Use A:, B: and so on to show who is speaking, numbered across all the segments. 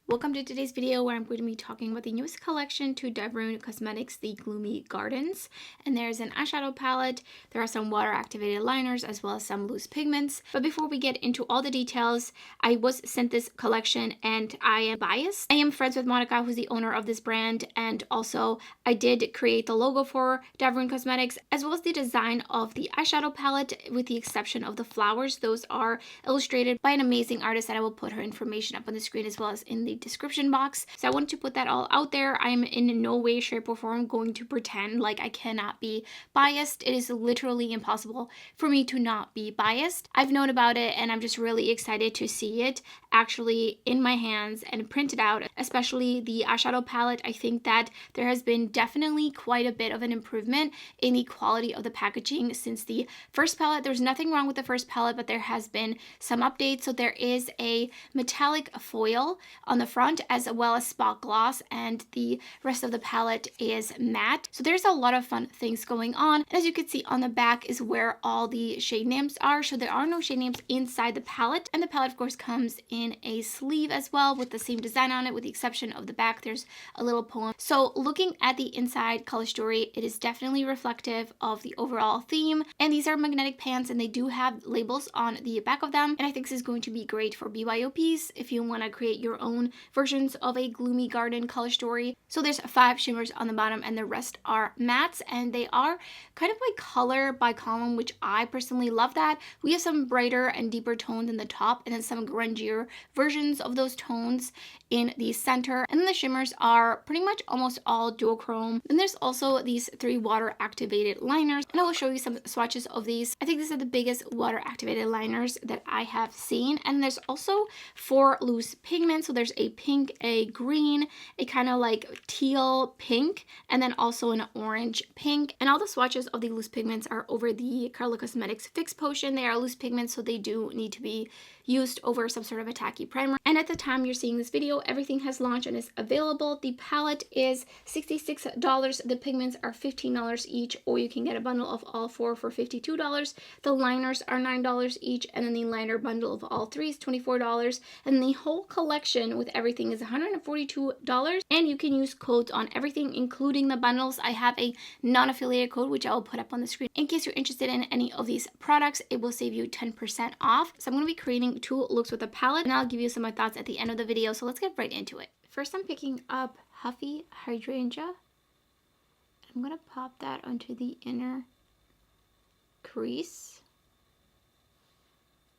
A: Welcome to today's video where I'm going to be talking about the newest collection to Dieverune Cosmetics, the Gloomy Gardens. And there's an eyeshadow palette, there are some water activated liners as well as some loose pigments. But before we get into all the details, I was sent this collection and I am biased. I am friends with Monica, who's the owner of this brand, and also I did create the logo for Dieverune Cosmetics as well as the design of the eyeshadow palette with the exception of the flowers. Those are illustrated by an amazing artist that I will put her information up on the screen as well as in the description box. So I wanted to put that all out there. I'm in no way, shape, or form going to pretend like I cannot be biased. It is literally impossible for me to not be biased. I've known about it and I'm just really excited to see it actually in my hands and printed out, especially the eyeshadow palette. I think that there has been definitely quite a bit of an improvement in the quality of the packaging since the first palette. There's nothing wrong with the first palette, but there has been some updates. So there is a metallic foil on the front as well as spot gloss, and the rest of the palette is matte. So there's a lot of fun things going on. And as you can see on the back is where all the shade names are. So there are no shade names inside the palette, and the palette of course comes in a sleeve as well with the same design on it, with the exception of the back. There's a little poem. So looking at the inside color story, it is definitely reflective of the overall theme. And these are magnetic pants and they do have labels on the back of them. And I think this is going to be great for BYOPs if you want to create your own versions of a gloomy garden color story. So there's 5 shimmers on the bottom and the rest are mattes, and they are kind of like color by column, which I personally love that. We have some brighter and deeper tones in the top and then some grungier versions of those tones in the center, and then the shimmers are pretty much almost all duochrome. And there's also these 3 water activated liners, and I will show you some swatches of these. I think these are the biggest water activated liners that I have seen. And there's also 4 loose pigments. So there's a pink, a green, a kind of like teal pink, and then also an orange pink. And all the swatches of the loose pigments are over the Karla Cosmetics Fix Potion. They are loose pigments, so they do need to be used over some sort of a tacky primer. And at the time you're seeing this video, everything has launched and is available. The palette is $66. The pigments are $15 each, or you can get a bundle of all 4 for $52. The liners are $9 each, and then the liner bundle of all 3 is $24. And the whole collection with everything is $142. And you can use codes on everything, including the bundles. I have a non-affiliate code, which I will put up on the screen. In case you're interested in any of these products, it will save you 10% off. So I'm going to be creating 2 looks with a palette, and I'll give you some of my thoughts at the end of the video. So let's get right into it. First, I'm picking up Huffy Hydrangea. I'm going to pop that onto the inner crease.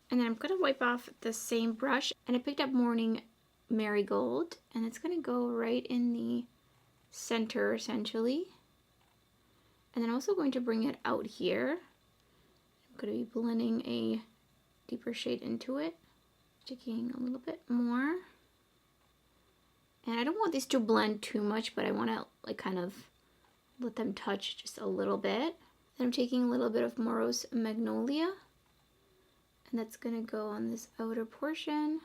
A: And then I'm going to wipe off the same brush, and I picked up Morning Marigold, and it's going to go right in the center essentially. And then I'm also going to bring it out here. I'm going to be blending a deeper shade into it, sticking a little bit more. And I don't want these to blend too much, but I want to like kind of let them touch just a little bit. Then I'm taking a little bit of Morose Magnolia, and that's going to go on this outer portion.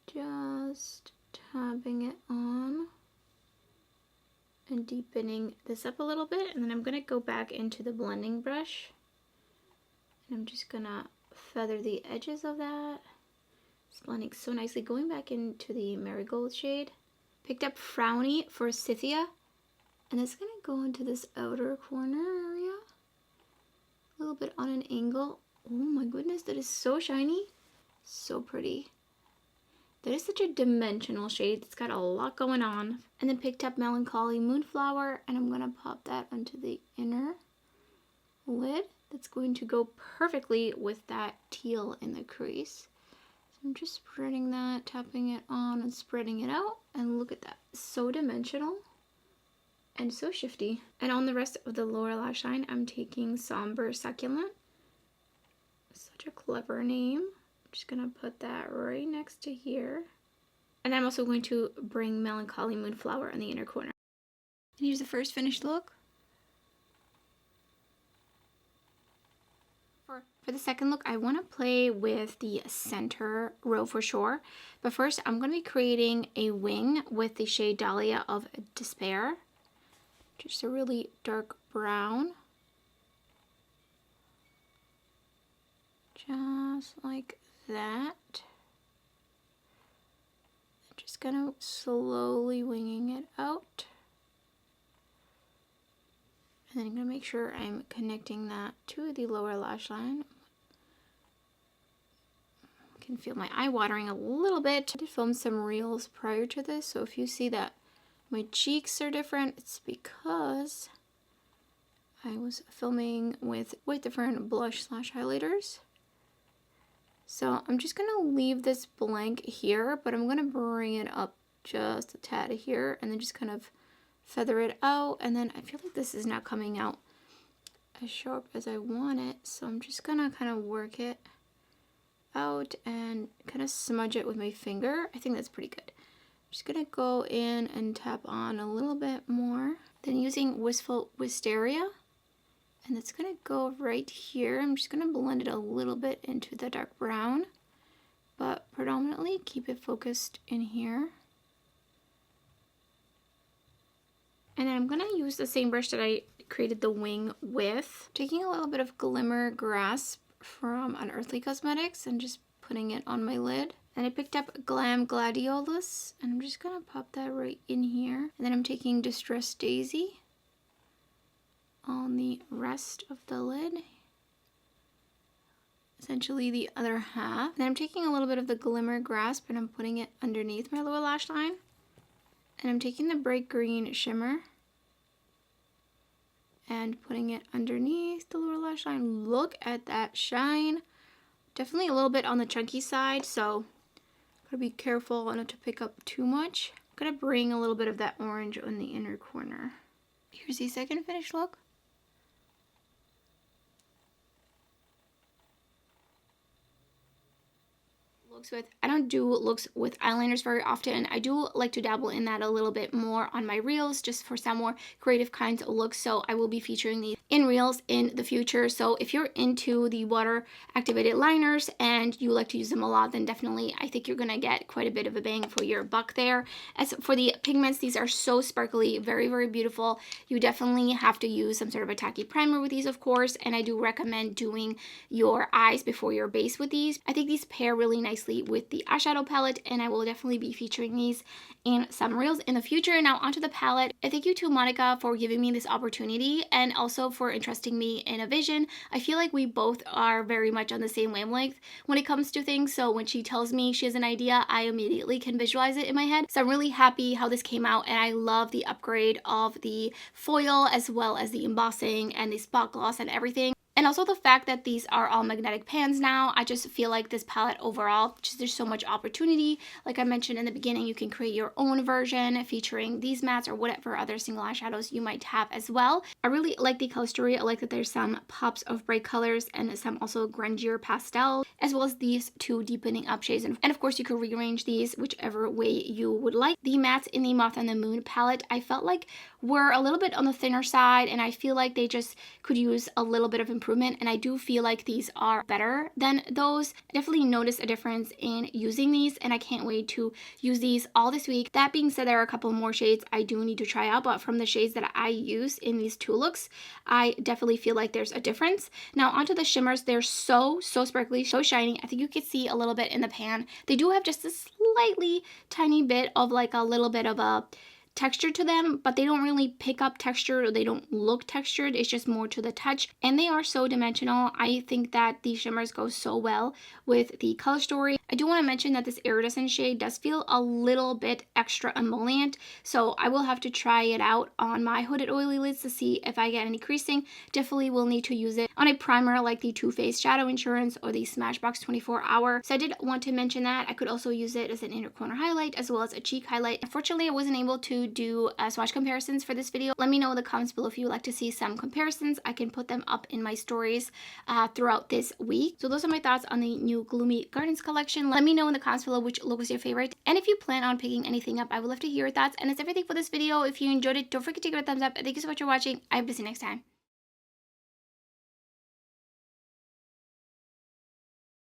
A: Just tapping it on and deepening this up a little bit. And then I'm going to go back into the blending brush, and I'm just going to feather the edges of that. It's blending so nicely. Going back into the Marigold shade. Picked up Frowny for Scythia, and it's going to go into this outer corner area. A little bit on an angle. Oh my goodness, that is so shiny. So pretty. That is such a dimensional shade. It's got a lot going on. And then picked up Melancholy Moonflower, and I'm going to pop that onto the inner lid. That's going to go perfectly with that teal in the crease. So I'm just spreading that, tapping it on and spreading it out. And look at that. So dimensional and so shifty. And on the rest of the lower lash line, I'm taking Somber Succulent. Such a clever name. I'm just going to put that right next to here. And I'm also going to bring Melancholy Moonflower in the inner corner. And here's the first finished look. For the second look, I want to play with the center row for sure. But first, I'm going to be creating a wing with the shade Dahlia of Despair. Just a really dark brown. Just like that. kind of slowly winging it out. And then I'm going to make sure I'm connecting that to the lower lash line. I can feel my eye watering a little bit. I did film some reels prior to this, so if you see that my cheeks are different, it's because I was filming with different blush / highlighters. So I'm just going to leave this blank here, but I'm going to bring it up just a tad here and then just kind of feather it out. And then I feel like this is not coming out as sharp as I want it, so I'm just going to kind of work it out and kind of smudge it with my finger. I think that's pretty good. I'm just going to go in and tap on a little bit more. Then using Wistful Wisteria, and it's going to go right here. I'm just going to blend it a little bit into the dark brown, but predominantly keep it focused in here. And then I'm going to use the same brush that I created the wing with, taking a little bit of Glimmer Grasp from Unearthly Cosmetics and just putting it on my lid. And I picked up Glam Gladiolus, and I'm just going to pop that right in here. And then I'm taking Distressed Daisy on the rest of the lid, essentially the other half. Then I'm taking a little bit of the Glimmer Grasp and I'm putting it underneath my lower lash line. And I'm taking the Bright Green Shimmer and putting it underneath the lower lash line. Look at that shine. Definitely a little bit on the chunky side, so gotta be careful not to pick up too much. I'm gonna bring a little bit of that orange on the inner corner. Here's the second finished look. I don't do looks with eyeliners very often. I do like to dabble in that a little bit more on my reels, just for some more creative kinds of looks. So I will be featuring these in reels in the future. So if you're into the water activated liners and you like to use them a lot, then definitely I think you're gonna get quite a bit of a bang for your buck there. As for the pigments, these are so sparkly, very, very beautiful. You definitely have to use some sort of a tacky primer with these, of course, and I do recommend doing your eyes before your base with these. I think these pair really nicely with the eyeshadow palette, and I will definitely be featuring these in some reels in the future. Now onto the palette. I thank you to Monica for giving me this opportunity and also for entrusting me in a vision. I feel like we both are very much on the same wavelength when it comes to things, so when she tells me she has an idea, I immediately can visualize it in my head. So I'm really happy how this came out, and I love the upgrade of the foil as well as the embossing and the spot gloss and everything. And also the fact that these are all magnetic pans now. I just feel like this palette overall, just there's so much opportunity. Like I mentioned in the beginning, you can create your own version featuring these mattes or whatever other single eyeshadows you might have as well. I really like the color story. I like that there's some pops of bright colors and some also grungier pastel, as well as these two deepening up shades. And of course you could rearrange these whichever way you would like. The mattes in the Moth and the Moon palette, I felt like were a little bit on the thinner side, and I feel like they just could use a little bit of improvement, and I do feel like these are better than those. I definitely noticed a difference in using these, and I can't wait to use these all this week. That being said, there are a couple more shades I do need to try out, but from the shades that I use in these two looks, I definitely feel like there's a difference. Now onto the shimmers. They're so sparkly, so shiny. I think you could see a little bit in the pan. They do have just a slightly tiny bit of like a little bit of a texture to them, but they don't really pick up texture, or they don't look textured. It's just more to the touch, and they are so dimensional. I think that these shimmers go so well with the color story. I do want to mention that this iridescent shade does feel a little bit extra emollient, so I will have to try it out on my hooded oily lids to see if I get any creasing. Definitely will need to use it on a primer like the Too Faced Shadow Insurance or the Smashbox 24 Hour. So I did want to mention that. I could also use it as an inner corner highlight as well as a cheek highlight. Unfortunately, I wasn't able to do swatch comparisons for this video. Let me know in the comments below if you would like to see some comparisons. I can put them up in my stories throughout this week. So those are my thoughts on the new Gloomy Gardens collection. Let me know in the comments below which look was your favorite, and if you plan on picking anything up, I would love to hear your thoughts. And that's everything for this video. If you enjoyed it, don't forget to give it a thumbs up, and thank you so much for watching. I hope to see you next time.